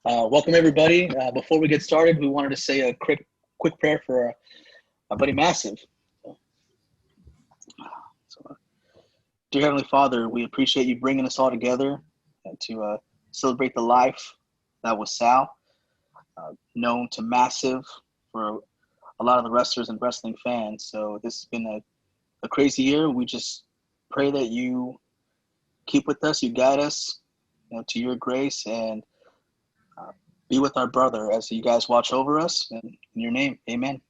Welcome everybody. Before we get started, we wanted to say a quick prayer for our buddy Massive. So, dear Heavenly Father, we appreciate you bringing us all together to celebrate the life that was Sal, known to Massive for a lot of the wrestlers and wrestling fans. So this has been a crazy year. We just pray that you keep with us, you guide us, to your grace, and be with our brother as you guys watch over us. In your name, amen.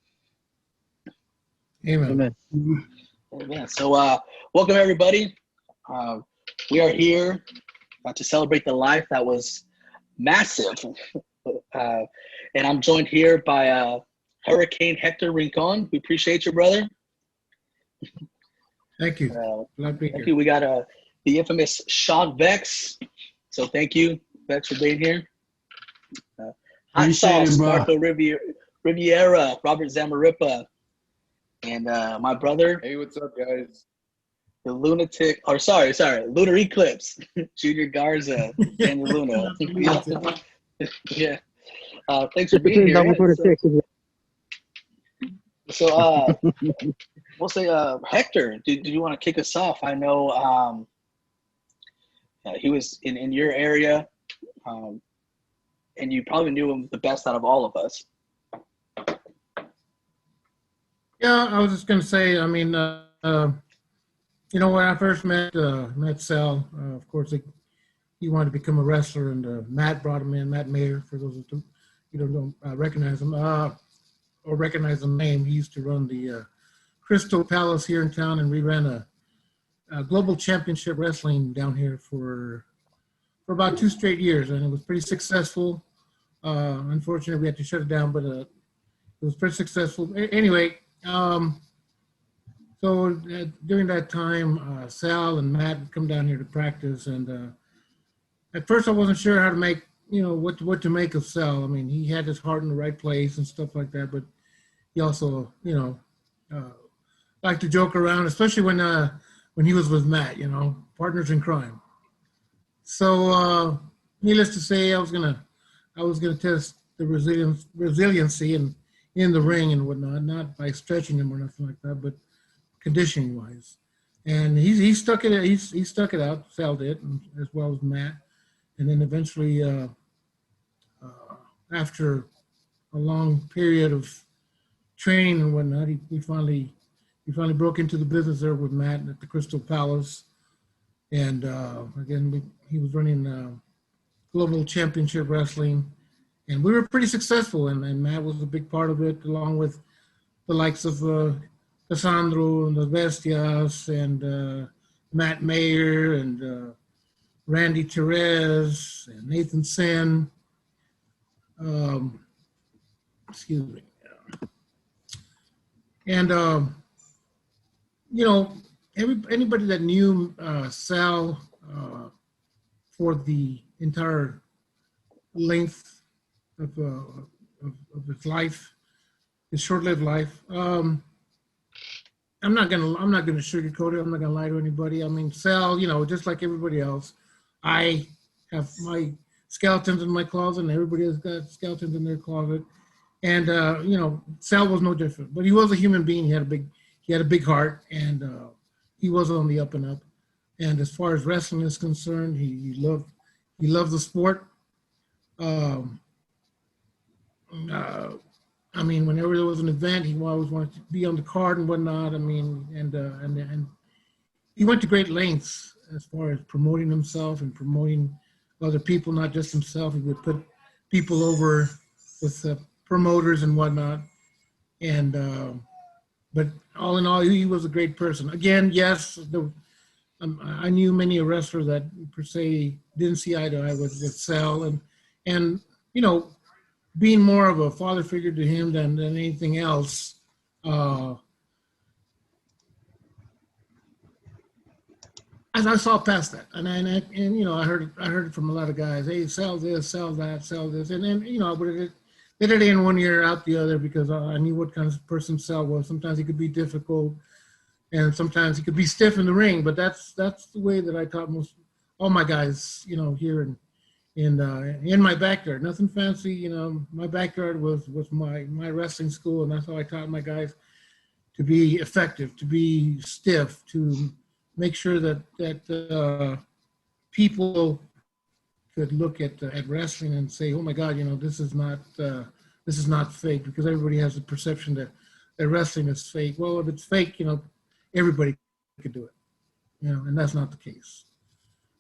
Amen. Amen. So welcome everybody. We are here to celebrate the life that was Massive. And I'm joined here by Hurricane Hector Rincon. We appreciate you, brother. Thank you. Thank you. We got the infamous Sean Vex. So thank you, Vex, for being here. Hot Sauce, Marco Riviera, Robert Zamarripa, and my brother. Hey, what's up, guys? The Lunatic, or sorry, Lunar Eclipse, Junior Garza, Daniel Luna. Yeah. Thanks for being here. So we'll say, Hector, did you want to kick us off? I know he was in your area, and you probably knew him the best out of all of us. Yeah, I was just going to say, I mean, when I first met Sal, of course, he wanted to become a wrestler, and Matt brought him in, Matt Mayer, for those who don't recognize him, or recognize the name. He used to run the Crystal Palace here in town, and we ran a global championship wrestling down here for about 2 straight years, and it was pretty successful. Unfortunately, we had to shut it down, but it was pretty successful. Anyway, so during that time, Sal and Matt would come down here to practice, and at first I wasn't sure how to make, what to make of Sal. I mean, he had his heart in the right place and stuff like that, but he also, liked to joke around, especially when he was with Matt, partners in crime. So, needless to say, I was gonna test the resiliency and in the ring and whatnot, not by stretching him or nothing like that, but conditioning wise. And he stuck it. He stuck it out. Sal did, as well as Matt. And then eventually, after a long period of training and whatnot, he finally broke into the business there with Matt at the Crystal Palace. And again, he was running global championship wrestling, and we were pretty successful. And Matt was a big part of it, along with the likes of Cassandro and the Bestias and Matt Mayer and Randy Therese and Nathan Sen. Excuse me. And anybody that knew Sal for the entire length of his life, his short-lived life. I'm not gonna sugarcoat it. I'm not gonna lie to anybody. I mean, Sal, just like everybody else, I have my skeletons in my closet, and everybody has got skeletons in their closet. And Sal was no different. But he was a human being. He had a big heart, and he was on the up and up. And as far as wrestling is concerned, he loved the sport. I mean, whenever there was an event, he always wanted to be on the card and whatnot. I mean, and he went to great lengths as far as promoting himself and promoting other people, not just himself. He would put people over with promoters and whatnot. And but all in all, he was a great person. Again, yes, I knew many a wrestler that per se didn't see eye to eye with Sal, and being more of a father figure to him than anything else. As I saw past that, and I heard it from a lot of guys. Hey, sell this, sell that, sell this, and then I would did it in one ear, out the other, because I knew what kind of person Sal was. Sometimes he could be difficult, and sometimes he could be stiff in the ring. But that's the way that I taught all my guys, here in my backyard. Nothing fancy, you know. My backyard was my wrestling school, and that's how I taught my guys to be effective, to be stiff, to make sure that people could look at wrestling and say, "Oh my God, you know, this is not fake," because everybody has the perception that wrestling is fake. Well, if it's fake, you know, everybody could do it, you know, and that's not the case.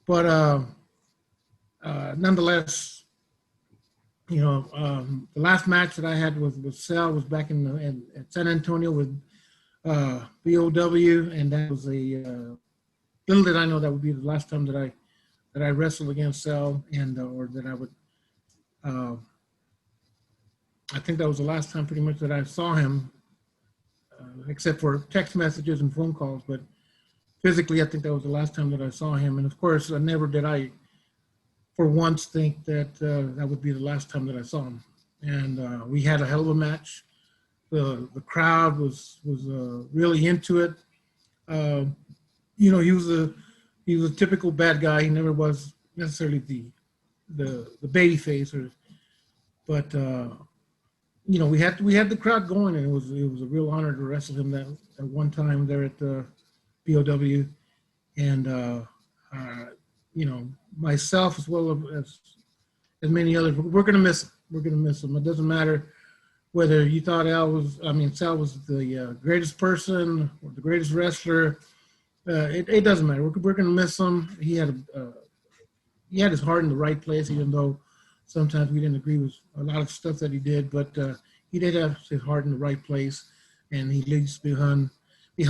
But nonetheless, you know, the last match that I had with Sal was back in at San Antonio with BOW, and that was a little did I know that would be the last time that I wrestled against Sal, and or that I would. Uh, I think that was the last time pretty much that I saw him, except for text messages and phone calls. But physically, I think that was the last time that I saw him. And of course, never did I, for once, think that that would be the last time that I saw him. And we had a hell of a match. The crowd was really into it. Uh, you know, he was a typical bad guy. He never was necessarily the baby face, but you know, we had the crowd going, and it was a real honor to wrestle him that one time there at the BOW, and you know, myself as well as many others, we're gonna miss him. We're gonna miss him. It doesn't matter whether you thought Sal was the greatest person or the greatest wrestler. It doesn't matter. We're gonna miss him. He had his heart in the right place, even though sometimes we didn't agree with a lot of stuff that he did, but he did have his heart in the right place, and he leaves behind you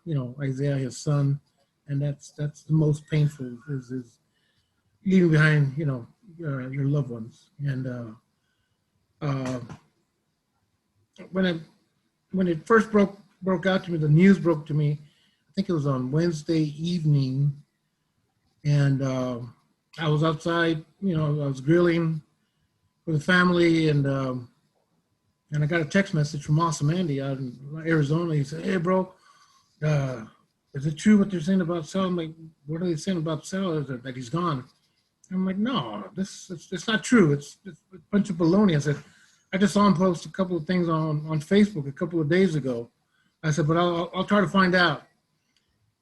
know, Isaiah, his son, and that's the most painful is leaving behind, you know, your loved ones. And uh, when it first broke out to me, the news broke to me. I think it was on Wednesday evening, and I was outside, you know, I was grilling with the family, and I got a text message from Awesome Andy out in Arizona. He said, "Hey, bro, uh, is it true what they're saying about Sal?" I'm like, "What are they saying about Sal? Is it that he's gone?" I'm like, "No, it's not true. It's a bunch of baloney." I said, "I just saw him post a couple of things on Facebook a couple of days ago." I said, "But I'll try to find out."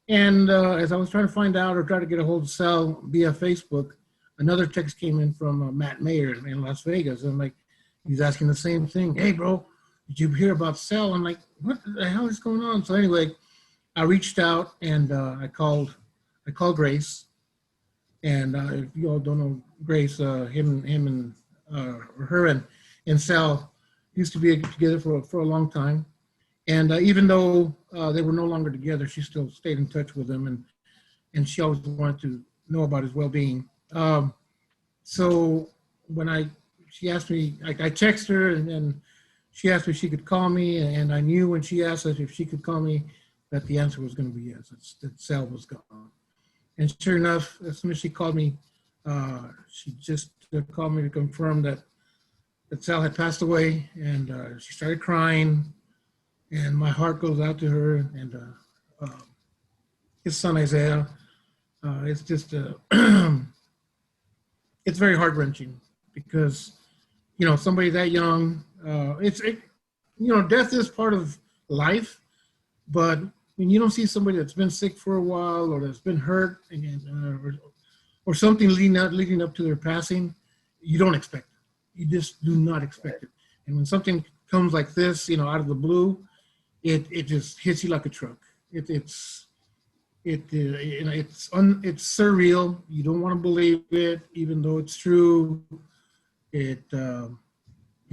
And as I was trying to find out or try to get a hold of Sal via Facebook, another text came in from Matt Mayer in Las Vegas. And I'm like, he's asking the same thing. "Hey, bro, did you hear about Sal?" I'm like, "What the hell is going on?" So anyway, I reached out and I called Grace. And if you all don't know Grace, him and her and Sal used to be together for a long time. And even though they were no longer together, she still stayed in touch with him, and she always wanted to know about his well-being. So when she asked me, I texted her, and she asked me if she could call me, and I knew when she asked us if she could call me that the answer was going to be yes, that Sal was gone. And sure enough, as soon as she called me, she just called me to confirm that Sal had passed away, and she started crying, and my heart goes out to her and his son Isaiah. It's just it's very heart wrenching because, you know, somebody that young. You know, death is part of life, but when you don't see somebody that's been sick for a while or that's been hurt or something leading up to their passing, you don't expect it. You just do not expect it. And when something comes like this, you know, out of the blue, it just hits you like a truck. It's surreal. You don't want to believe it, even though it's true. Yeah,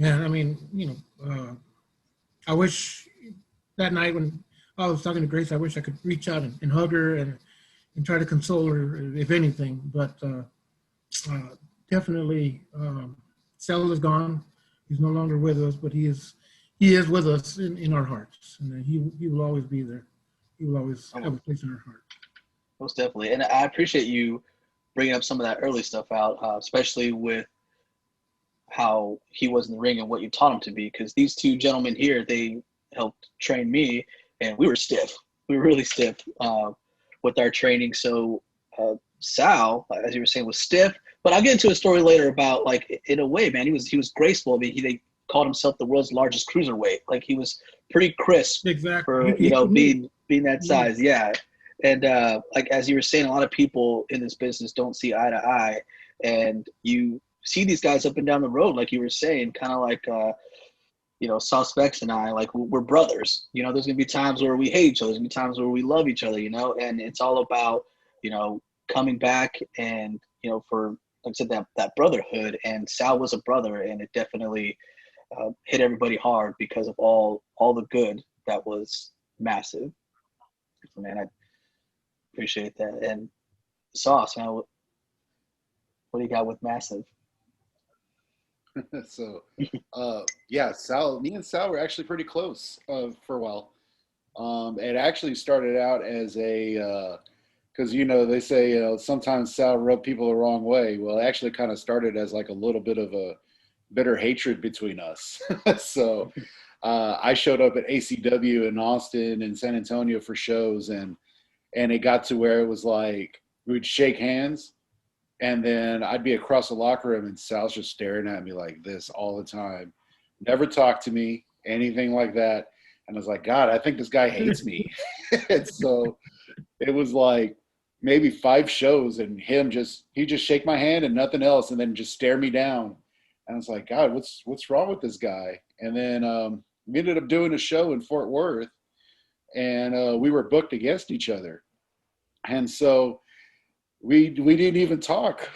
I mean, you know, I wish that night when I was talking to Grace, I wish I could reach out and hug her and try to console her, if anything. But definitely, Sal is gone. He's no longer with us, but he is with us in our hearts, and he will always be there. He will always have a place in our heart. Most definitely. And I appreciate you bringing up some of that early stuff out, especially with how he was in the ring and what you taught him to be. Because these two gentlemen here, they helped train me, and we were stiff. We were really stiff with our training. So Sal, as you were saying, was stiff. But I'll get into a story later about like in a way, man, he was graceful. I mean, they called himself the world's largest cruiserweight. Like he was pretty crisp Exactly. for being that Yeah. size. Yeah, and like as you were saying, a lot of people in this business don't see eye to eye, and you see these guys up and down the road, like you were saying, kind of like Suspects and I, like we're brothers. There's gonna be times where we hate each other. There's gonna be times where we love each other. And it's all about coming back and for like I said that brotherhood. And Sal was a brother, and it definitely hit everybody hard because of all the good that was massive. So, man, I appreciate that. And Sauce, man, what do you got with massive? So, yeah, Sal, me and Sal were actually pretty close for a while. It actually started out as because they say sometimes Sal rubbed people the wrong way. Well, it actually kind of started as like a little bit of a bitter hatred between us. So, I showed up at ACW in Austin and San Antonio for shows, and it got to where it was like we would shake hands. And then I'd be across the locker room and Sal's just staring at me like this all the time. Never talked to me, anything like that. And I was like, God, I think this guy hates me. And so it was like maybe 5 shows and he just shake my hand and nothing else and then just stare me down. And I was like, God, what's wrong with this guy? And then we ended up doing a show in Fort Worth, and we were booked against each other. And so we didn't even talk.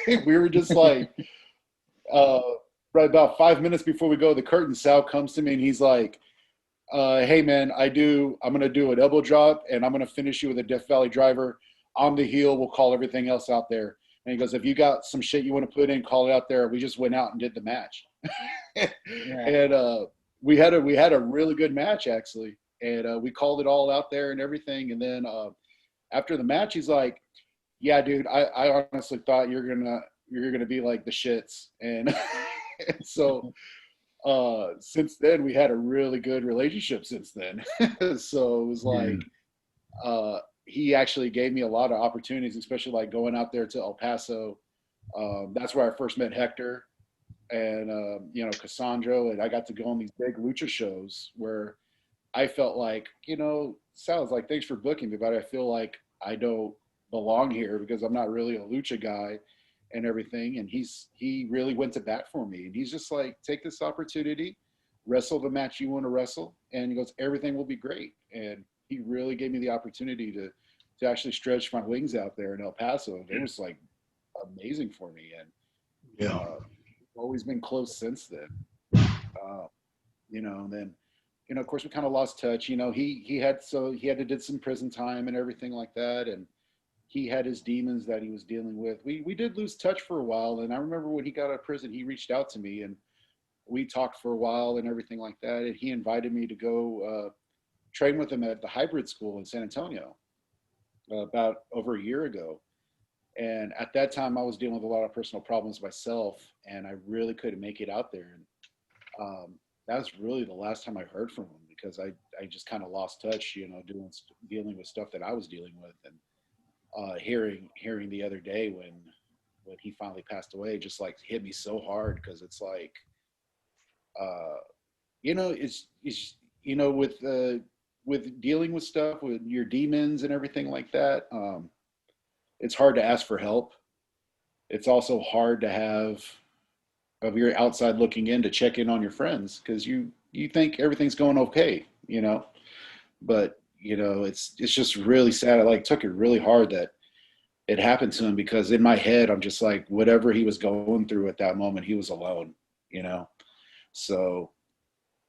We were just like, right about 5 minutes before we go to the curtain, Sal comes to me and he's like, hey man, I'm going to do an elbow drop and I'm going to finish you with a Death Valley driver on the heel. We'll call everything else out there. And he goes, if you got some shit you want to put in, call it out there. We just went out and did the match. Yeah. And we had a really good match actually. And we called it all out there and everything. And then after the match, he's like, yeah, dude, I honestly thought you're gonna be like the shits. And, and so since then we had a really good relationship since then. So it was like he actually gave me a lot of opportunities, especially like going out there to El Paso. That's where I first met Hector and Cassandro, and I got to go on these big lucha shows where I felt like, Sal's like, thanks for booking me, but I feel like I don't belong here because I'm not really a lucha guy and everything. And he really went to bat for me. And he's just like, take this opportunity, wrestle the match you want to wrestle. And he goes, everything will be great. And he really gave me the opportunity to actually stretch my wings out there in El Paso. And it was like amazing for me. And always been close since then. And then, of course we kind of lost touch. He had to did some prison time and everything like that. And he had his demons that he was dealing with. We did lose touch for a while. And I remember when he got out of prison, he reached out to me and we talked for a while and everything like that. And he invited me to go train with him at the hybrid school in San Antonio about over a year ago. And at that time I was dealing with a lot of personal problems myself and I really couldn't make it out there. And that was really the last time I heard from him because I just kind of lost touch, dealing with stuff that I was dealing with. And hearing the other day when he finally passed away just like hit me so hard because it's like it's with dealing with stuff with your demons and everything like that, it's hard to ask for help. It's also hard to have of your outside looking in to check in on your friends because you think everything's going okay, but it's just really sad. I like took it really hard that it happened to him because in my head I'm just like whatever he was going through at that moment he was alone. So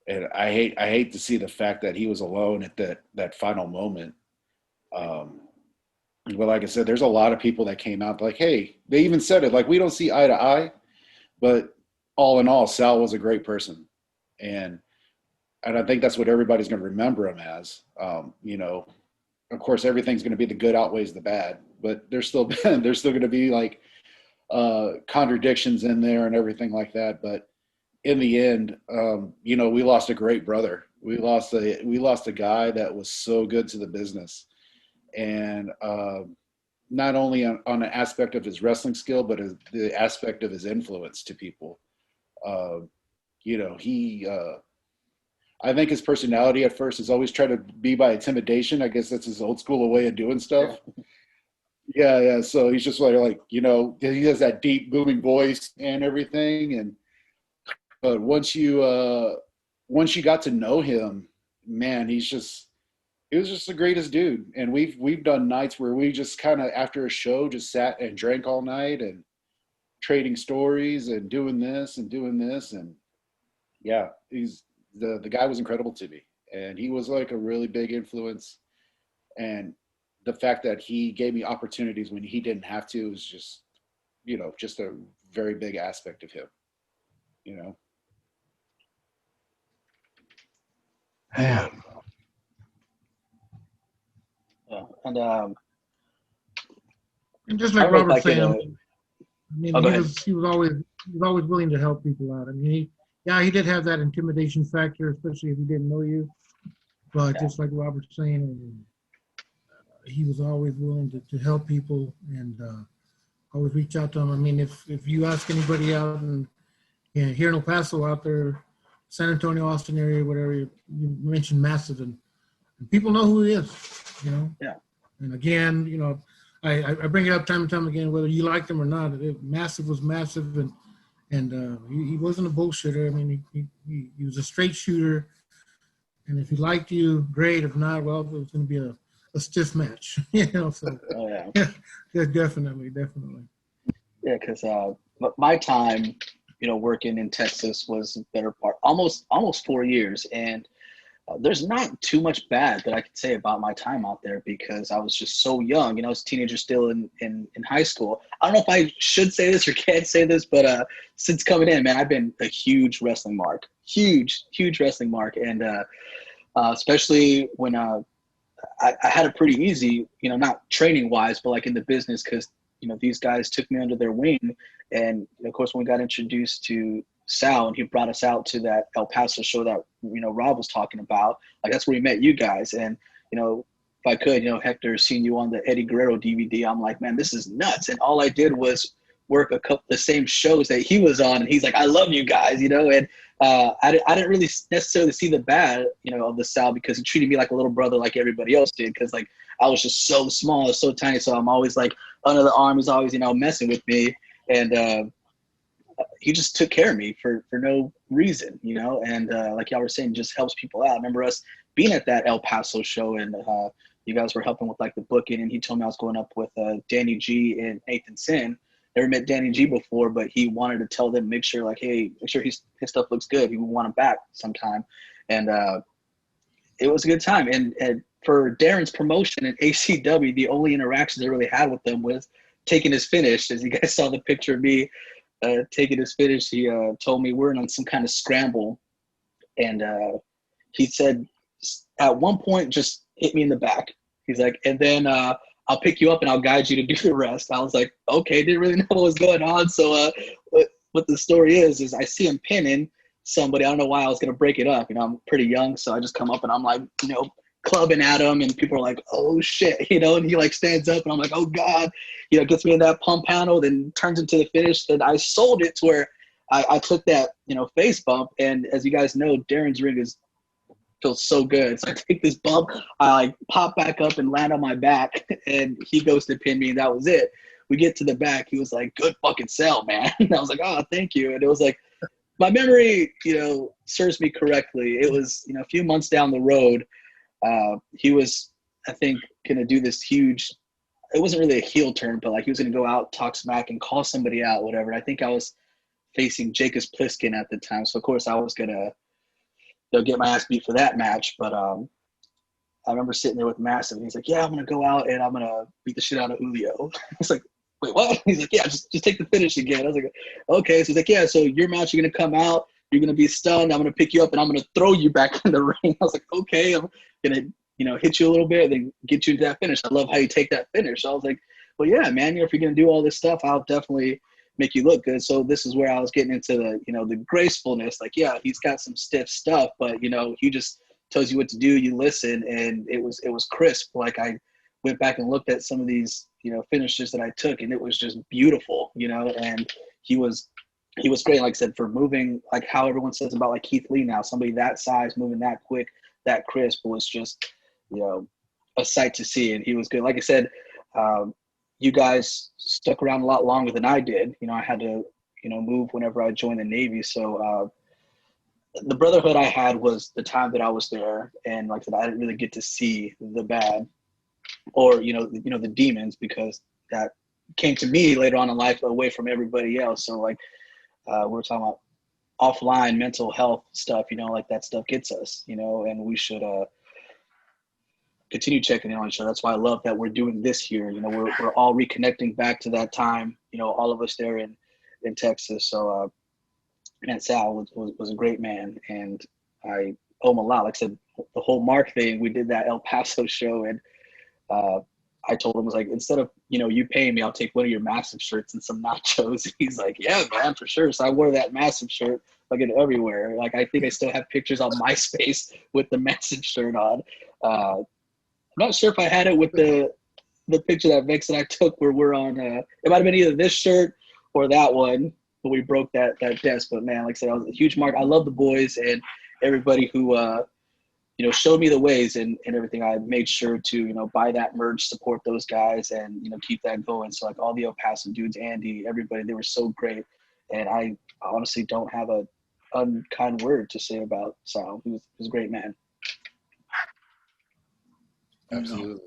and I hate to see the fact that he was alone at that final moment. But like I said, there's a lot of people that came out like, hey, they even said it like we don't see eye to eye, but all in all, Sal was a great person, and I think that's what everybody's going to remember him as. Of course, everything's going to be the good outweighs the bad, but there's still going to be like contradictions in there and everything like that. But in the end, we lost a great brother. We lost a guy that was so good to the business, and not only on an aspect of his wrestling skill, but the aspect of his influence to people. Uh, he I think his personality at first is always try to be by intimidation. I guess that's his old school way of doing stuff. Yeah, yeah. So he's just like he has that deep booming voice and everything. And but once you got to know him, man, he was just the greatest dude. And we've done nights where we just kind of after a show just sat and drank all night and trading stories and doing this and yeah, he's the guy was incredible to me, and he was like a really big influence. And the fact that he gave me opportunities when he didn't have to is just a very big aspect of him. You know. Yeah. And And just I like remember Robert like in saying, a. Oh, go ahead. he was always willing to help people out. I mean, he did have that intimidation factor, especially if he didn't know you. But Yeah. just like Robert's saying, he was always willing to help people and always reach out to them. I mean, if you ask anybody out here in El Paso, out there, San Antonio, Austin area, whatever, you mentioned Massive, and people know who he is, you know. Yeah. And again, I bring it up time and time again, whether you liked him or not. Massive was massive, and he wasn't a bullshitter. I mean, he was a straight shooter, and if he liked you, great. If not, well, it was going to be a stiff match, So Oh yeah. yeah, definitely. Yeah, because my time, working in Texas was the better part, almost 4 years, and there's not too much bad that I could say about my time out there because I was just so young. I was a teenager still in high school. I don't know if I should say this or can't say this, but since coming in, man, I've been a huge wrestling mark, huge wrestling mark, and especially when I had it pretty easy, not training wise, but like in the business because these guys took me under their wing, and of course when we got introduced to Sal and he brought us out to that El Paso show that Rob was talking about, like that's where we met you guys. And if I could, Hector, seeing you on the Eddie Guerrero DVD, I'm like, man, this is nuts. And all I did was work a couple the same shows that he was on, and he's like, I love you guys, and I didn't really necessarily see the bad of the Sal because he treated me like a little brother like everybody else did, because like I was just so small, so tiny, so I'm always like under the arm. He's always messing with me, and he just took care of me for no reason, and like y'all were saying, just helps people out. I remember us being at that El Paso show, and you guys were helping with like the booking, and he told me I was going up with Danny G and Nathan Sin. Never met Danny G before, but he wanted to tell them, make sure his stuff looks good. He would want him back sometime, and it was a good time. And for Darren's promotion in ACW, the only interactions I really had with them was taking his finish. As you guys saw the picture of me taking his finish, he told me we're on some kind of scramble, and he said at one point just hit me in the back. He's like, and then I'll pick you up and I'll guide you to do the rest. I was like, okay, didn't really know what was going on. So what the story is I see him pinning somebody. I don't know why I was going to break it up. I'm pretty young, so I just come up and I'm like, clubbing at him, and people are like, oh shit, and he like stands up and I'm like, oh God, gets me in that pump panel, then turns into the finish. And I sold it to where I took that, face bump. And as you guys know, Darren's ring feels so good. So I take this bump, I like pop back up and land on my back, and he goes to pin me, and that was it. We get to the back. He was like, good fucking sell, man. And I was like, oh, thank you. And it was like, my memory, serves me correctly. It was, a few months down the road, he was, I think, going to do this huge, it wasn't really a heel turn, but like he was going to go out, talk smack, and call somebody out, whatever. And I think I was facing Jacobs Pliskin at the time. So, of course, I was going to get my ass beat for that match. But I remember sitting there with Massive, and he's like, yeah, I'm going to go out and I'm going to beat the shit out of Julio. I was like, wait, what? He's like, yeah, just take the finish again. I was like, okay. So he's like, yeah, so your match, you're going to come out, you're going to be stunned, I'm going to pick you up, and I'm going to throw you back in the ring. I was like, okay, I'm going to, hit you a little bit, then get you to that finish. I love how you take that finish. So I was like, well, yeah, man, if you're going to do all this stuff, I'll definitely make you look good. So this is where I was getting into the, the gracefulness. Like, yeah, he's got some stiff stuff, but, he just tells you what to do, you listen, and it was crisp. Like I went back and looked at some of these, finishes that I took, and it was just beautiful, and he was great. Like I said, for moving, like how everyone says about like Keith Lee now, somebody that size moving that quick, that crisp was just, a sight to see. And he was good. Like I said, you guys stuck around a lot longer than I did. I had to, move whenever I joined the Navy. So the brotherhood I had was the time that I was there. And like I said, I didn't really get to see the bad or, the demons, because that came to me later on in life away from everybody else. So like we were talking about offline mental health stuff, like that stuff gets us, and we should continue checking in on each other. That's why I love that we're doing this here. We're all reconnecting back to that time, all of us there in Texas. So man, Sal was a great man, and I owe him a lot. Like I said, the whole Mark thing, we did that El Paso show, and I told him, I was like, instead of, you paying me, I'll take one of your Massive shirts and some nachos. He's like, yeah, man, for sure. So I wore that Massive shirt fucking everywhere. Like, I think I still have pictures on MySpace with the Massive shirt on. I'm not sure if I had it with the picture that Vex and I took where we're on, it might have been either this shirt or that one, but we broke that desk. But man, like I said, I was a huge Mark. I love the boys and everybody who, showed me the ways and everything. I made sure to, buy that merch, support those guys, and, keep that going. So like all the El Paso dudes, Andy, everybody, they were so great. And I honestly don't have a unkind word to say about Sal. He was a great man. Absolutely.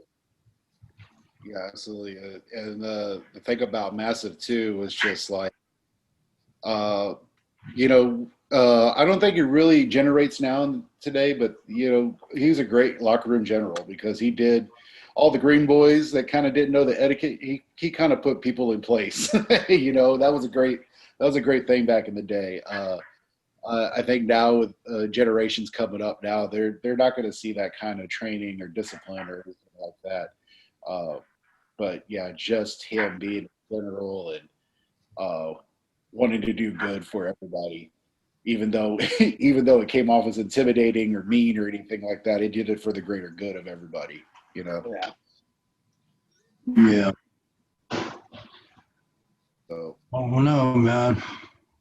Yeah, absolutely. And the thing about Massive too was just like, I don't think it really generates now today, but he's a great locker room general, because he did all the green boys that kind of didn't know the etiquette. He kind of put people in place. That was a great thing back in the day. I think now with generations coming up now, they're not going to see that kind of training or discipline or anything like that. But yeah, just him being a general and wanting to do good for everybody, even though it came off as intimidating or mean or anything like that, it did it for the greater good of everybody. Yeah. Yeah. So. Oh no, man,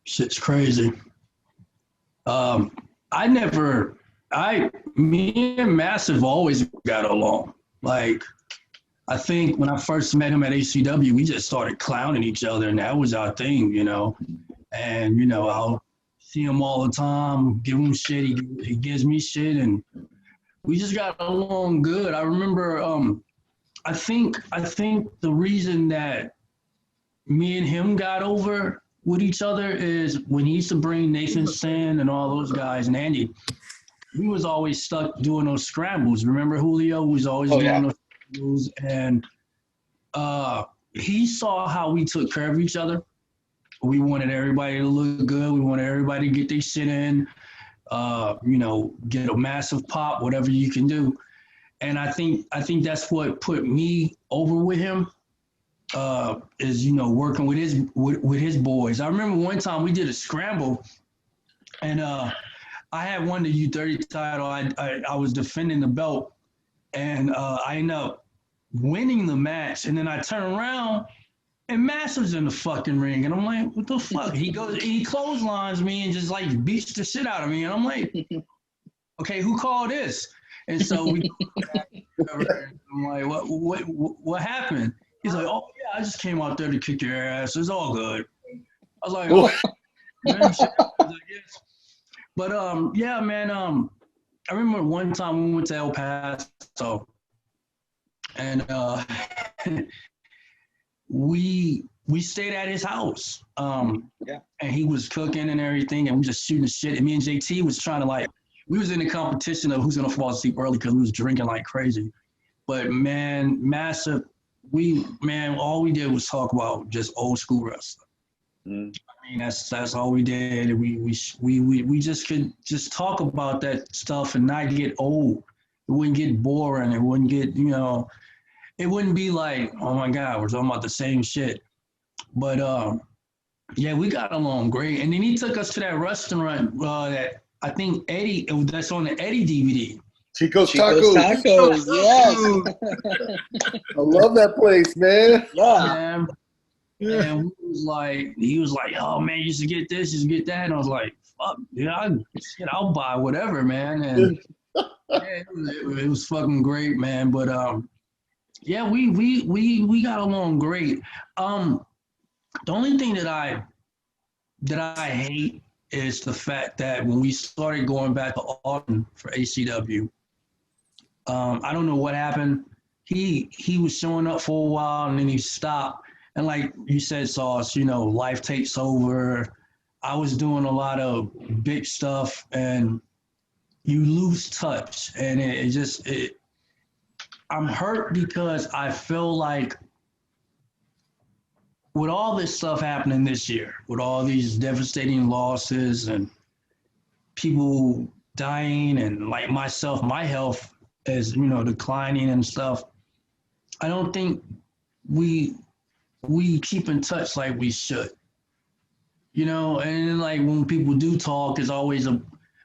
shit's crazy. Me and Massive always got along. Like, I think when I first met him at ACW, we just started clowning each other, and that was our thing, And, I'll see him all the time, give him shit, he gives me shit, and we just got along good. I remember, I think the reason that me and him got over with each other is when he used to bring Nathan Sand and all those guys, and Andy, we was always stuck doing those scrambles. Remember Julio was always doing those scrambles, and he saw how we took care of each other. We wanted everybody to look good. We wanted everybody to get their shit in, get a massive pop, whatever you can do. And I think that's what put me over with him, is, working with his boys. I remember one time we did a scramble, and I had won the U30 title. I was defending the belt, and I ended up winning the match. And then I turn around, and Massive's in the fucking ring, and I'm like, what the fuck? He clotheslines me and just like beats the shit out of me, and I'm like, okay, who called this? And so I'm like, what happened? He's like, oh yeah, I just came out there to kick your ass. It's all good. I was like, oh, man, shit. I was like, yes. But yeah, man. I remember one time we went to El Paso, and we stayed at his house. And he was cooking and everything, and we just shooting the shit. And me and JT was trying to we was in the competition of who's gonna fall asleep early because we was drinking like crazy. But man, Massive, all we did was talk about just old school wrestling. I mean, that's all we did. We just could just talk about that stuff and not get old. It wouldn't get boring. It wouldn't get, it wouldn't be like, oh my God, we're talking about the same shit. But yeah, we got along great. And then he took us to that restaurant that I think Eddie, that's on the Eddie DVD. Chico's Chico's Tacos. Tacos, yes. I love that place, man. Yeah. Yeah. And he was like, oh man, you should get this, you should get that. And I was like, fuck, dude, I'll buy whatever, man. And yeah, it was fucking great, man. But yeah, we got along great. The only thing that I hate is the fact that when we started going back to Austin for ACW, I don't know what happened. He was showing up for a while and then he stopped. And like you said, Sauce, life takes over. I was doing a lot of big stuff and you lose touch. And I'm hurt because I feel like with all this stuff happening this year, with all these devastating losses and people dying and like myself, my health is, declining and stuff. I don't think we keep in touch like we should, and like when people do talk, it's always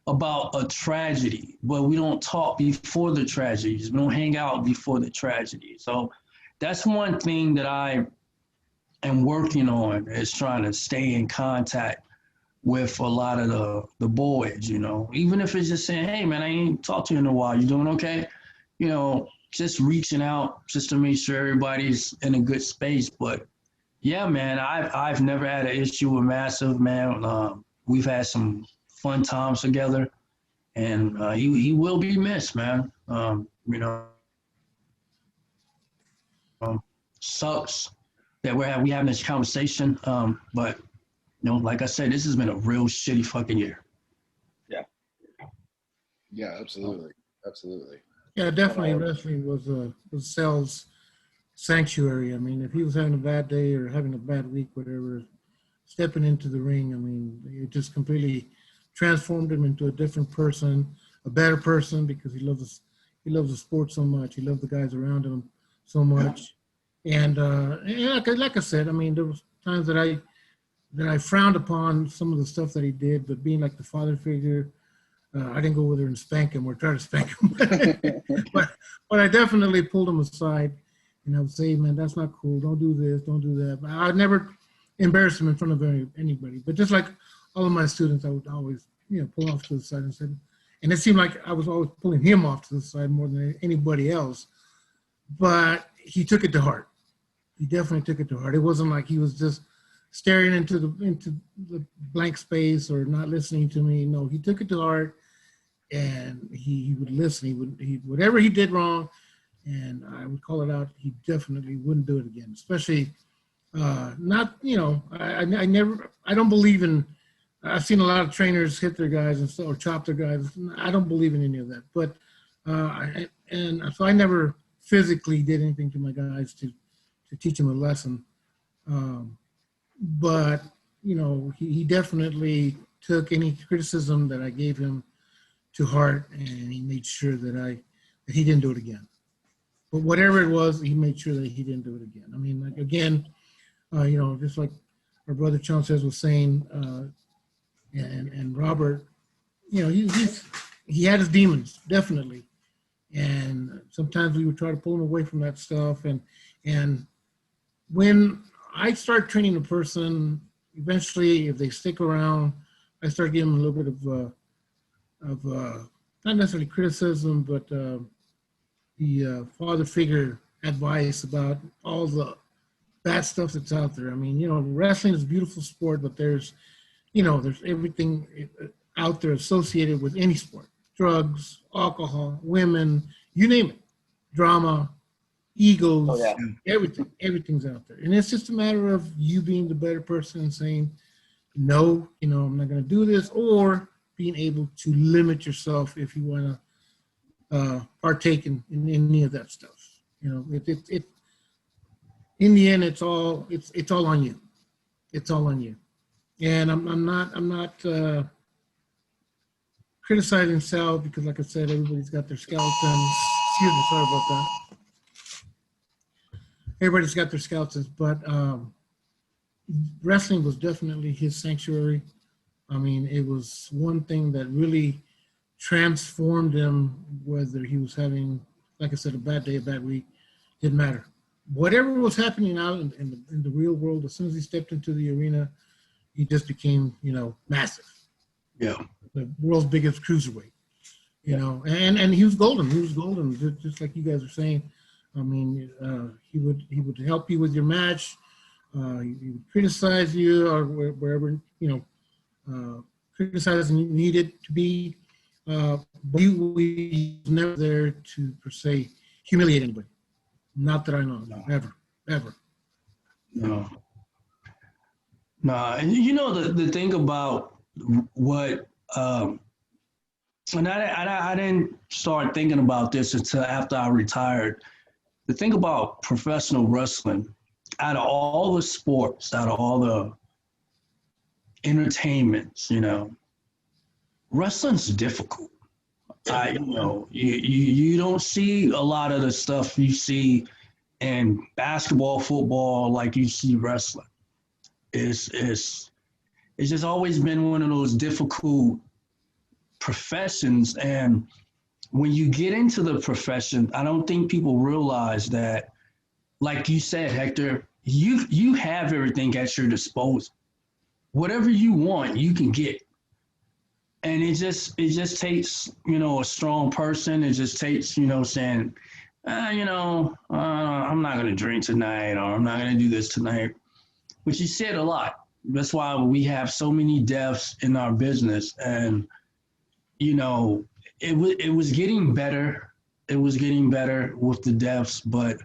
about a tragedy, but we don't talk before the tragedies. We don't hang out before the tragedy. So that's one thing that I am working on, is trying to stay in contact with a lot of the boys, even if it's just saying, hey man, I ain't talked to you in a while. You doing okay? Just reaching out just to make sure everybody's in a good space. But yeah, man, I've never had an issue with Massive, man. We've had some fun times together, and he will be missed, man. Sucks that we having this conversation, but like I said, this has been a real shitty fucking year. Yeah, absolutely. Absolutely. Yeah, definitely. Wrestling was Sal's sanctuary. I mean, if he was having a bad day or having a bad week, whatever, stepping into the ring, I mean, it just completely transformed him into a different person, a better person, because he loves the sport so much. He loved the guys around him so much. And like I said, I mean, there was times that I frowned upon some of the stuff that he did, but being like the father figure, I didn't go with her and spank him or try to spank him, but I definitely pulled him aside, and I would say, man, that's not cool. Don't do this. Don't do that. But I'd never embarrass him in front of anybody. But just like all of my students, I would always, pull off to the side and said, and it seemed like I was always pulling him off to the side more than anybody else. But he took it to heart. He definitely took it to heart. It wasn't like he was just staring into the blank space or not listening to me. No, he took it to heart. And he would listen. He whatever he did wrong, and I would call it out. He definitely wouldn't do it again. Especially not, I don't believe in. I've seen a lot of trainers hit their guys and or chop their guys. I don't believe in any of that. But so I never physically did anything to my guys to teach them a lesson. But he definitely took any criticism that I gave him to heart, and he made sure that he didn't do it again. But whatever it was, he made sure that he didn't do it again. I mean, like, again, just like our brother Chancez was saying, and Robert, he had his demons, definitely. And sometimes we would try to pull him away from that stuff. And when I start training a person, eventually, if they stick around, I start giving them a little bit of not necessarily criticism, but the father figure advice about all the bad stuff that's out there. I mean, wrestling is a beautiful sport, but there's everything out there associated with any sport: drugs, alcohol, women, you name it, drama, egos, everything's out there. And it's just a matter of you being the better person and saying, no, I'm not going to do this, or being able to limit yourself if you want to partake in any of that stuff. It in the end, it's all on you. It's all on you. And I'm not criticizing Sal, because, like I said, everybody's got their skeletons. Excuse me, sorry about that. Everybody's got their skeletons, but wrestling was definitely his sanctuary. I mean, it was one thing that really transformed him, whether he was having, like I said, a bad day, a bad week, didn't matter. Whatever was happening out in the real world, as soon as he stepped into the arena, he just became, massive. Yeah. The world's biggest cruiserweight, and he was golden. He was golden, just like you guys are saying. I mean, he would help you with your match. He would criticize you or wherever, criticize as needed to be. But he was never there to, per se, humiliate anybody. Not that I know of. No. Ever. No. And the thing about what, and I didn't start thinking about this until after I retired. The thing about professional wrestling, out of all the sports, out of all the entertainments, wrestling's difficult. You don't see a lot of the stuff you see in basketball, football, like you see wrestling. It's just always been one of those difficult professions. And when you get into the profession, I don't think people realize that, like you said, Hector, you have everything at your disposal. Whatever you want, you can get. And it just takes, a strong person. It just takes, saying, I'm not going to drink tonight, or I'm not going to do this tonight, which you said a lot. That's why we have so many deaths in our business. And, it was getting better. It was getting better with the deaths, but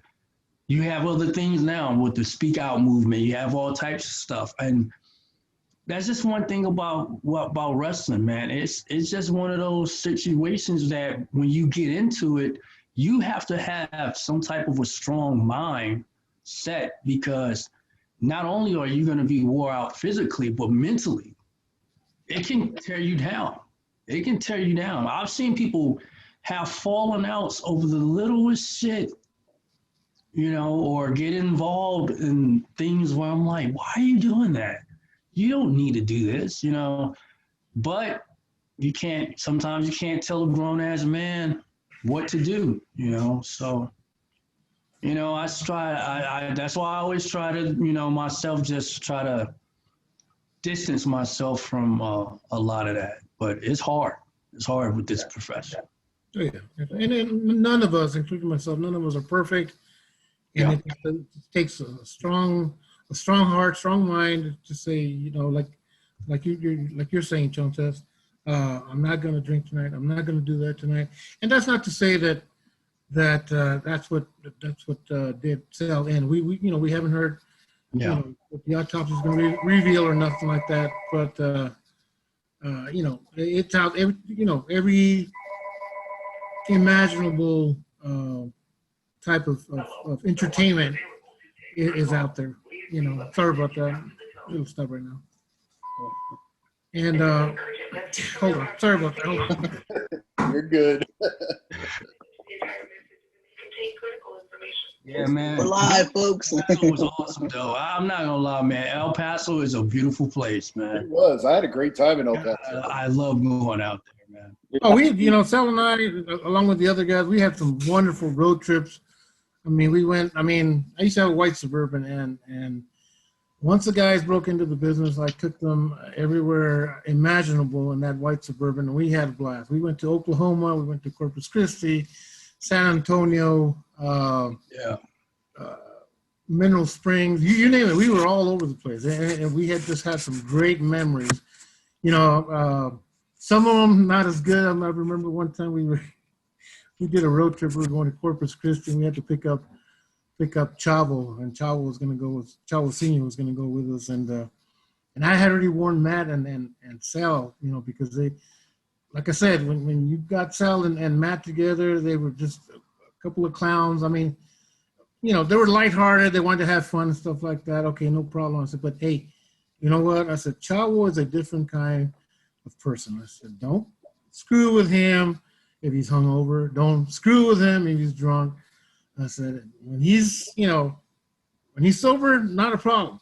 you have other things now with the speak out movement. You have all types of stuff. And that's just one thing about wrestling, man. It's just one of those situations that when you get into it, you have to have some type of a strong mind set, because not only are you going to be wore out physically, but mentally, it can tear you down. It can tear you down. I've seen people have fallen outs over the littlest shit, or get involved in things where I'm like, why are you doing that? You don't need to do this, but sometimes you can't tell a grown ass man what to do, so, that's why I always try to, myself, just try to distance myself from a lot of that, but it's hard. It's hard with this profession. Oh, yeah. And then none of us, including myself, none of us are perfect. And it takes a strong heart, strong mind to say, like you're saying, Chontes, I'm not going to drink tonight. I'm not going to do that tonight. And that's not to say that that's what did Sal in. We haven't heard what the autopsy is going to reveal or nothing like that. But it's out. Every imaginable type of entertainment is out there. Sorry about that. It'll stop right now. And hold on. Sorry about that. Hold on. You're good. Yeah, man. We're live, folks. El Paso was awesome, though. I'm not gonna lie, man. El Paso is a beautiful place, man. It was. I had a great time in El Paso. I love going out there, man. Oh, Sal and I, along with the other guys, we had some wonderful road trips. I used to have a white Suburban, and once the guys broke into the business, I took them everywhere imaginable in that white Suburban, and we had a blast. We went to Oklahoma, we went to Corpus Christi, San Antonio, Mineral Springs, you name it. We were all over the place, and we had just had some great memories. Some of them not as good. I remember one time we did a road trip. We were going to Corpus Christi, and we had to pick up Chavo, and Chavo Senior was going to go with us, and I had already warned Matt and Sal, because they, like I said, when you got Sal and Matt together, they were just a couple of clowns. They were lighthearted. They wanted to have fun and stuff like that. Okay, no problem. I said, but hey, you know what? I said, Chavo is a different kind of person. I said, don't screw with him if he's hungover. Don't screw with him if he's drunk. I said, when he's sober, not a problem.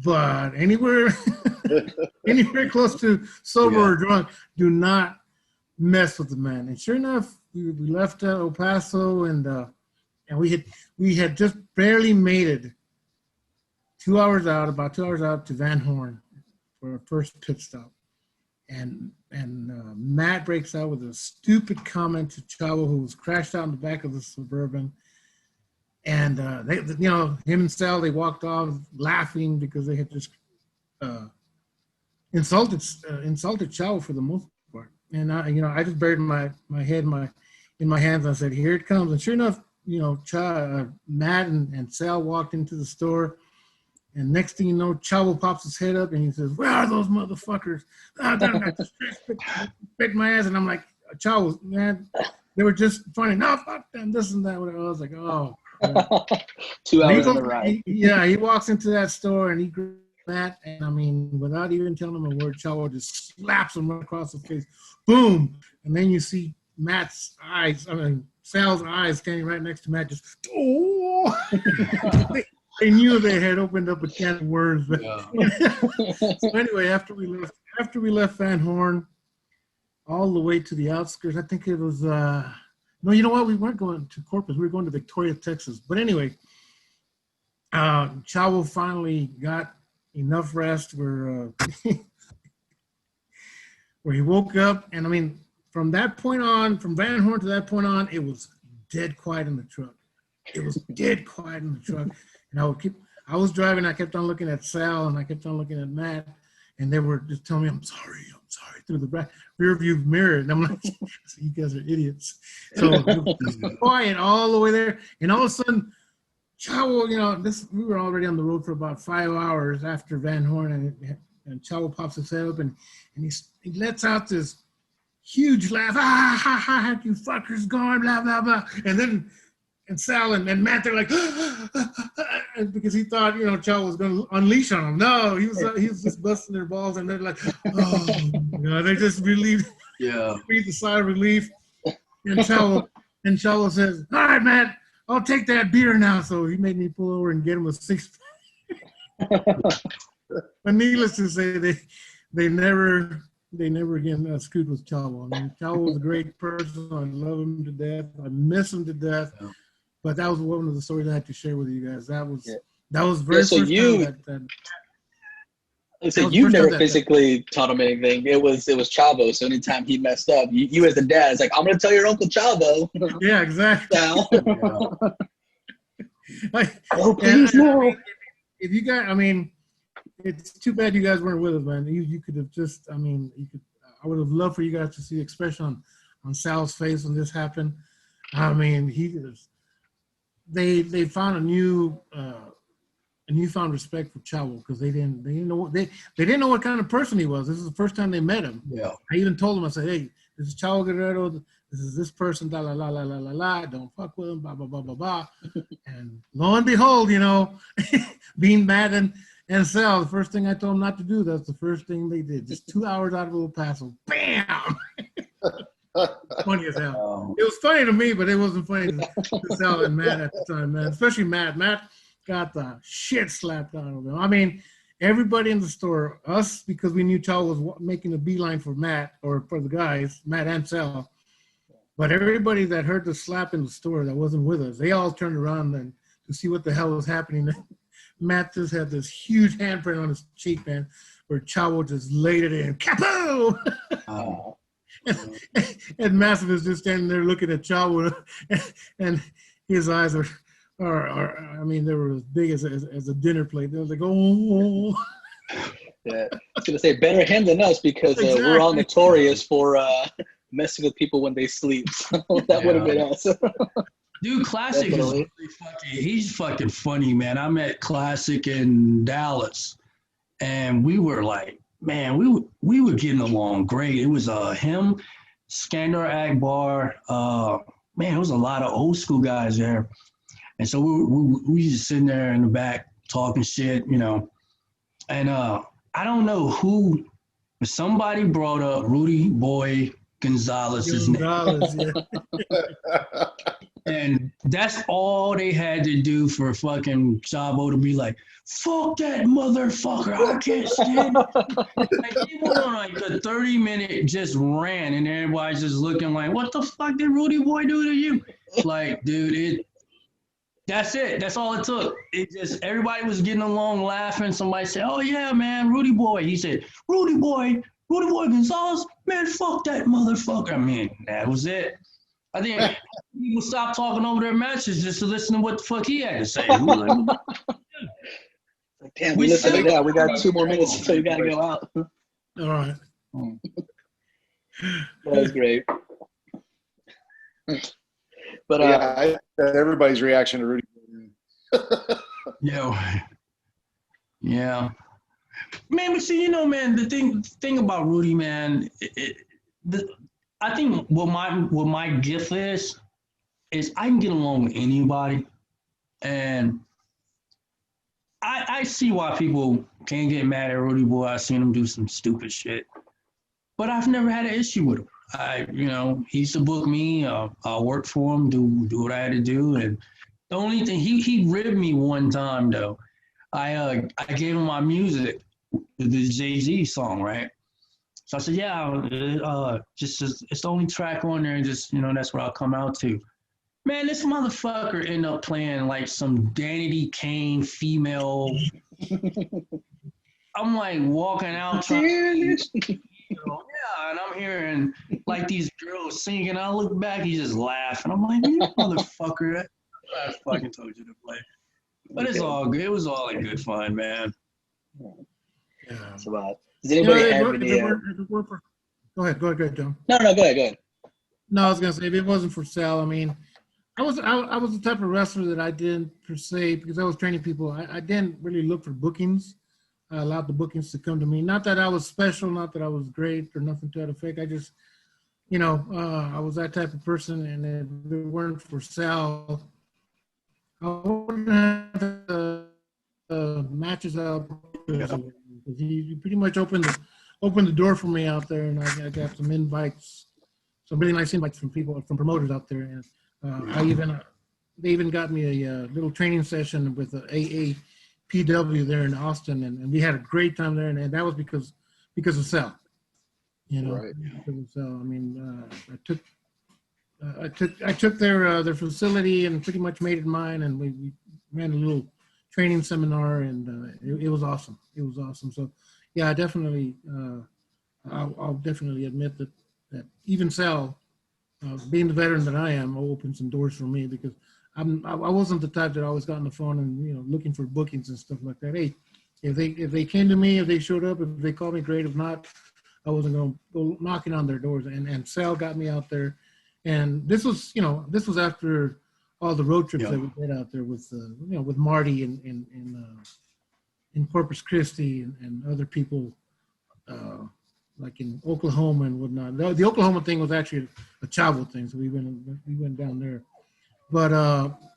But anywhere close to sober or drunk, do not mess with the man. And sure enough, we left El Paso, and we had just barely made it about 2 hours out to Van Horn for our first pit stop. And Matt breaks out with a stupid comment to Chavo, who was crashed out in the back of the Suburban. And they, him and Sal, they walked off laughing because they had just insulted Chavo for the most part. And I just buried my head in my hands. And I said, "Here it comes." And sure enough, Matt and Sal walked into the store. And next thing you know, Chavo pops his head up and he says, "Where are those motherfuckers? Spit my ass." And I'm like, "Chavo, man, they were just funny. No, fuck them, this and that." I was like, "Oh." 2 hours in the ride. He walks into that store and he grabs Matt, and I mean, without even telling him a word, Chavo just slaps him right across the face. Boom. And then you see Sal's eyes standing right next to Matt, just, oh. They knew they had opened up a can of worms. But so anyway, after we left Van Horn, all the way to the outskirts, I think it was no, you know what? We weren't going to Corpus. We were going to Victoria, Texas. But anyway, Chavo finally got enough rest where where he woke up, and I mean, from that point on, from Van Horn to that point on, it was dead quiet in the truck. It was dead quiet in the truck. And I was driving, I kept on looking at Sal, and I kept on looking at Matt, and they were just telling me, I'm sorry, through the rear view mirror. And I'm like, you guys are idiots. So it was quiet all the way there. And all of a sudden, Chavo, we were already on the road for about 5 hours after Van Horn, and Chavo pops his head up, and he lets out this huge laugh. "Ah, ha, ha, ha, you fuckers gone, blah, blah, blah." And Sal and Matt, they're like, because he thought, Chavo was going to unleash on him. No, he was just busting their balls, and they're like, oh, they just breathed a sigh of relief. And Chavo says, "All right, Matt, I'll take that beer now." So he made me pull over and get him a six. But needless to say, they never again screwed with Chavo. I mean, Chavo was a great person. I love him to death. I miss him to death. Yeah. But that was one of the stories I had to share with you guys. That was very so first time So you never physically taught him anything. It was Chavo. So anytime he messed up, you as the dad, it's like, "I'm going to tell your Uncle Chavo." Yeah, exactly. Oh, please no. If you guys, I mean, it's too bad you guys weren't with us, man. You could have just, I mean, I would have loved for you guys to see the expression on Sal's face when this happened. I mean, they found a newfound respect for Chavo because they didn't know what kind of person he was. This is the first time they met him. Yeah. I even told them, I said, "Hey, this is Chavo Guerrero. This is this person. La la la la la la la. Don't fuck with him. Blah blah blah blah blah." And lo and behold, being Matt and Sal, the first thing I told them not to do, that's the first thing they did. Just 2 hours out of El Paso, bam. Funny as hell. It was funny to me, but it wasn't funny to Sal and Matt at the time, man. Especially Matt. Matt got the shit slapped out of him. I mean, everybody in the store, us, because we knew Chavo was making a beeline for Matt, or for the guys, Matt and Sal. But everybody that heard the slap in the store that wasn't with us, they all turned around and to see what the hell was happening. Matt just had this huge handprint on his cheek, man, where Chavo just laid it in. Capo! And Massive is just standing there looking at Chavo, and his eyes are I mean, they were as big as a dinner plate. They was like, oh. Yeah, I was going to say, better him than us, because we're all notorious for messing with people when they sleep. So that would have been us. Dude, Classic is really he's fucking funny, man. I met Classic in Dallas, and we were like, man, we were getting along great. It was him, Skandar Akbar, man, it was a lot of old school guys there. And so we just sitting there in the back talking shit, And I don't know who, but somebody brought up Rudy Boy Gonzalez's name. Yeah. And that's all they had to do for fucking Chavo to be like, fuck that motherfucker. I can't stand it. Like, he went on like a 30-minute just rant, and everybody's just looking like, what the fuck did Rudy Boy do to you? Like, dude, that's it. That's all it took. It just, everybody was getting along laughing. Somebody said, oh yeah, man, Rudy Boy. He said, Rudy Boy Gonzalez, man, fuck that motherfucker. I mean, that was it. I think people stopped talking over their matches just to listen to what the fuck he had to say. We were like, damn, we listened to that. We got 2 more minutes until you got to go out. All right. That's great. But yeah, everybody's reaction to Rudy. Yeah. Man, but see, man, the thing about Rudy, man, I think what my gift is I can get along with anybody, and I see why people can't get mad at Rudy Boy. I've seen him do some stupid shit, but I've never had an issue with him. He used to book me. I'll work for him, do what I had to do, and the only thing he ribbed me one time though. I gave him my music, the Jay-Z song, right? So I said, yeah, just it's the only track on there, and just that's what I'll come out to. Man, this motherfucker ended up playing like some Danity Kane female. I'm like walking out trying and I'm hearing like these girls singing. I look back, he's just laughing. I'm like, you motherfucker, I fucking told you to play. But it's all good. It was all in good fun, man. Yeah. So, does anybody have any? Go ahead, John. No, go ahead. No, I was gonna say, if it wasn't for Sal, I mean, I was the type of wrestler that I didn't per se, because I was training people. I didn't really look for bookings. I allowed the bookings to come to me. Not that I was special, not that I was great or nothing to that effect. I just, I was that type of person, and if it weren't for Sal, I wouldn't have the matches out. He pretty much opened the door for me out there, and I got some invites, some really nice invites from people, from promoters out there, and they even got me a little training session with AAPW there in Austin, and we had a great time there, and that was because of Sal, Right. Because of Sal. I mean, I took their facility and pretty much made it mine, and we ran a little training seminar, and it was awesome. It was awesome. So, yeah, I definitely, I'll definitely admit that even Sal, being the veteran that I am, opened some doors for me, because I wasn't the type that always got on the phone and looking for bookings and stuff like that. Hey, if they came to me, if they showed up, if they called me, great. If not, I wasn't going to go knocking on their doors. And Sal got me out there, and this was after all the road trips that we did out there with with Marty in Corpus Christi and other people, like in Oklahoma and whatnot. The Oklahoma thing was actually a Chavo thing, so we went down there. But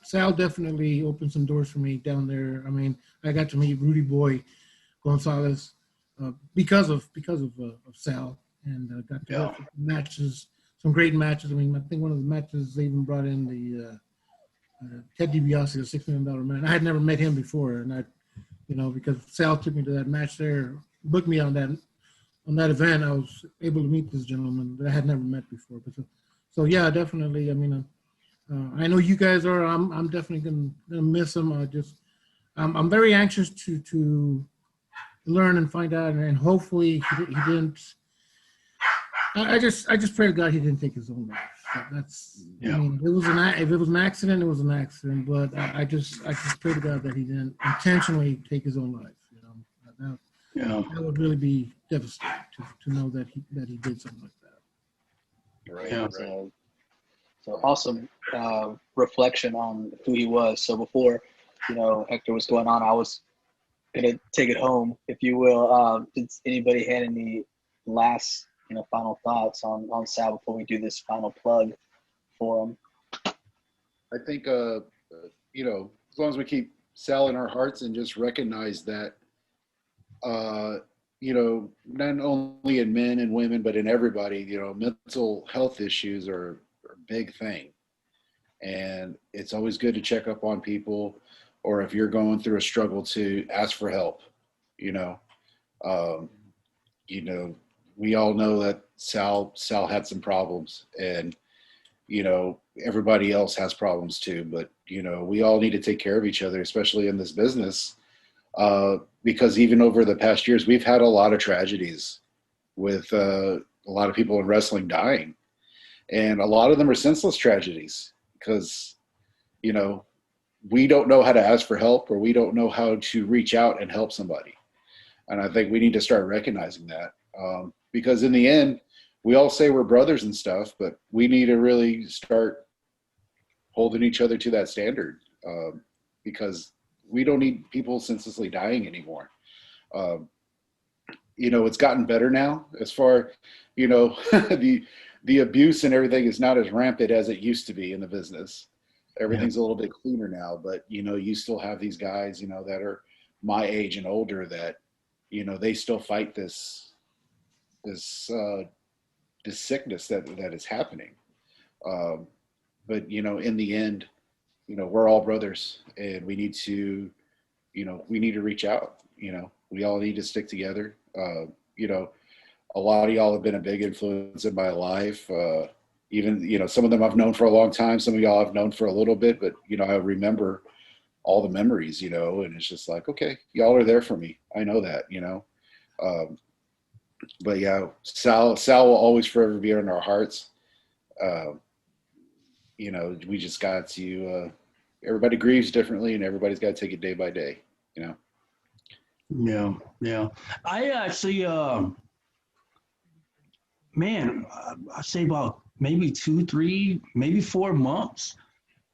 Sal definitely opened some doors for me down there. I mean, I got to meet Rudy Boy Gonzalez because of Sal, and got to watch matches, some great matches. I mean, I think one of the matches they even brought in the Ted DiBiase, the $6 Million Man. I had never met him before, and because Sal took me to that match there, booked me on that event, I was able to meet this gentleman that I had never met before. But so yeah, definitely. I mean, I know you guys are. I'm definitely gonna miss him. I'm very anxious to learn and find out, and hopefully he didn't. I just pray to God he didn't take his own life. That's. Yeah. I mean, if it was an accident, it was an accident. But I just pray to God that he didn't intentionally take his own life. That would really be devastating to know that he did something like that. Right. Yeah. Right. So awesome reflection on who he was. So before, Hector was going on, I was gonna take it home, if you will. Did anybody had any last, final thoughts on Sal before we do this final plug for him? I think, as long as we keep Sal in our hearts and just recognize that, not only in men and women, but in everybody, mental health issues are a big thing. And it's always good to check up on people, or if you're going through a struggle, to ask for help. You know, um, you know, we all know that Sal had some problems, and everybody else has problems too. But we all need to take care of each other, especially in this business, because even over the past years, we've had a lot of tragedies with a lot of people in wrestling dying, and a lot of them are senseless tragedies because we don't know how to ask for help, or we don't know how to reach out and help somebody. And I think we need to start recognizing that, because in the end, we all say we're brothers and stuff, but we need to really start holding each other to that standard, because we don't need people senselessly dying anymore. Um, it's gotten better now as far, the abuse and everything is not as rampant as it used to be in the business. Everything's a little bit cleaner now, but you still have these guys, that are my age and older that, they still fight this sickness that is happening. But in the end, we're all brothers, and we need to reach out. We all need to stick together. A lot of y'all have been a big influence in my life. Even some of them I've known for a long time. Some of y'all I've known for a little bit, but I remember all the memories. And it's just like, okay, y'all are there for me. I know that. Um, but yeah, Sal will always forever be in our hearts. We just got to. Everybody grieves differently, and everybody's got to take it day by day. Yeah. I actually, man, I say about maybe 2, 3, maybe 4 months.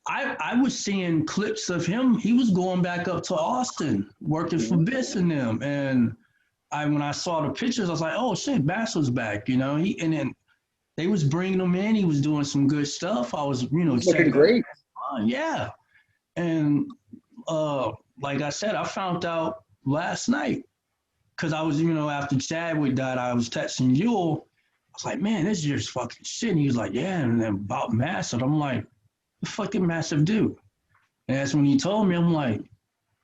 I was seeing clips of him. He was going back up to Austin, working for Biss and them. And when I saw the pictures, I was like, oh shit, Bass was back. And then they was bringing him in. He was doing some good stuff. I was, Looking great. Yeah. And like I said, I found out last night because I was, after Chadwick died, I was texting Yule. I was like, man, this is just fucking shit. And he was like, yeah. And then about Massive, I'm like, the fuck did Massive do? And that's when he told me, I'm like,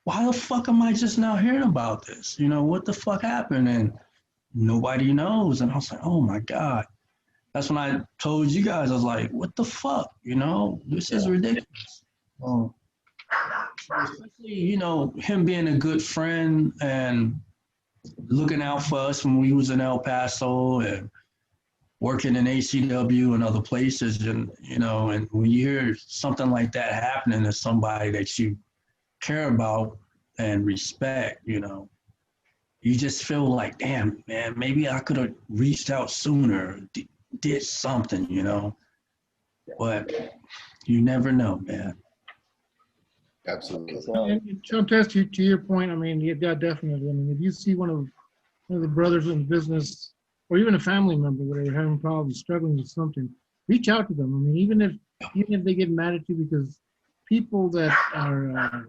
why the fuck am I just now hearing about this? What the fuck happened? And nobody knows. And I was like, oh my God. That's when I told you guys, I was like, what the fuck? This is ridiculous. Especially, him being a good friend and looking out for us when we was in El Paso and working in ACW and other places. And, and when you hear something like that happening to somebody that you care about and respect, you just feel like, damn, man, maybe I could have reached out sooner, did something, but you never know, man. Absolutely. And Chantes, to your point, I mean, yeah, definitely. I mean, if you see one of the brothers in business, or even a family member, whatever, having problems, struggling with something, reach out to them. I mean, even if they get mad at you, because people that are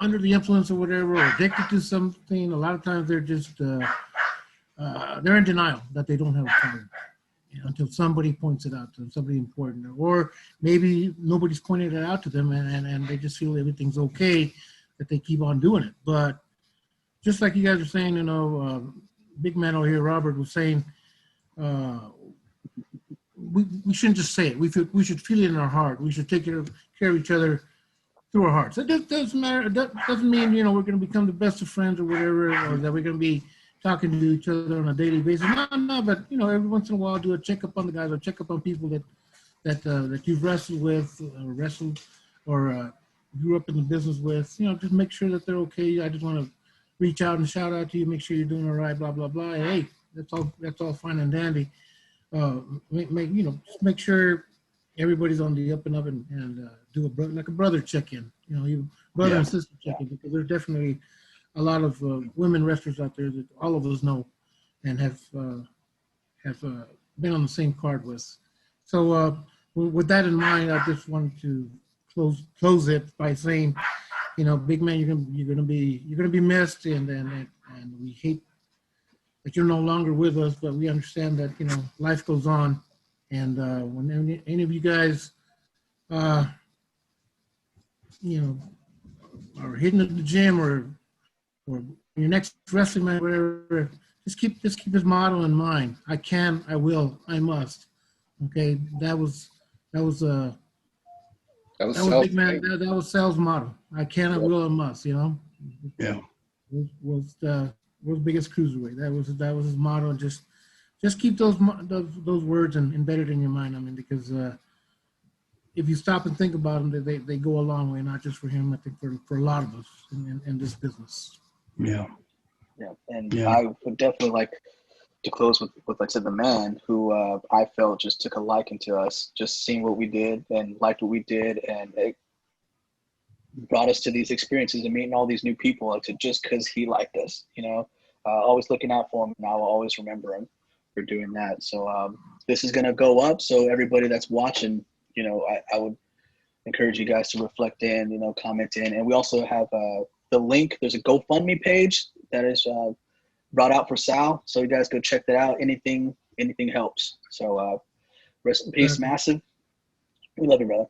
under the influence or whatever, or addicted to something, a lot of times they're just they're in denial that they don't have a problem. Until somebody points it out to them, somebody important, or maybe nobody's pointed it out to them, and they just feel everything's okay, that they keep on doing it. But just like you guys are saying, big man over here, Robert, was saying, we shouldn't just say it. We should feel it in our heart. We should take care of each other through our hearts. It doesn't matter. It doesn't mean we're going to become the best of friends or whatever, or that we're going to be talking to each other on a daily basis. No, but every once in a while, do a checkup on the guys, or check up on people that you've wrestled with, or grew up in the business with. Just make sure that they're okay. I just want to reach out and shout out to you, make sure you're doing all right, blah blah blah. Hey, that's all fine and dandy. Just make sure everybody's on the up and up, and do a brother check-in. Brother and sister check-in, because there's definitely a lot of women wrestlers out there that all of us know and have been on the same card with. So with that in mind, I just wanted to close it by saying, big man, you're gonna be missed, and we hate that you're no longer with us, but we understand that life goes on, And when any of you guys, you know, are hitting at the gym or your next wrestling match, whatever, just keep his motto in mind. I can, I will, I must. Okay, that was That was that was self. big man. That was Sal's motto. I can, I will, I must. You know, Yeah. was the world's biggest cruiserweight. That was his motto, and just keep those words embedded in your mind. I mean, because if you stop and think about them, they go a long way, not just for him. I think for a lot of us in this business. Yeah. Yeah, and Yeah. I would definitely like to close with like I said, the man who I felt just took a liking to us, just seeing what we did and liked what we did, and it brought us to these experiences and meeting all these new people, like just because he liked us, you know, always looking out for him, and I will always remember him for doing that. So this is gonna go up, so everybody that's watching, you know, I would encourage you guys to reflect in, you know, comment in, and we also have the link. There's a GoFundMe page that is brought out for Sal, so you guys go check that out. Anything helps. So rest in peace, Exactly. Massive. We love you, brother.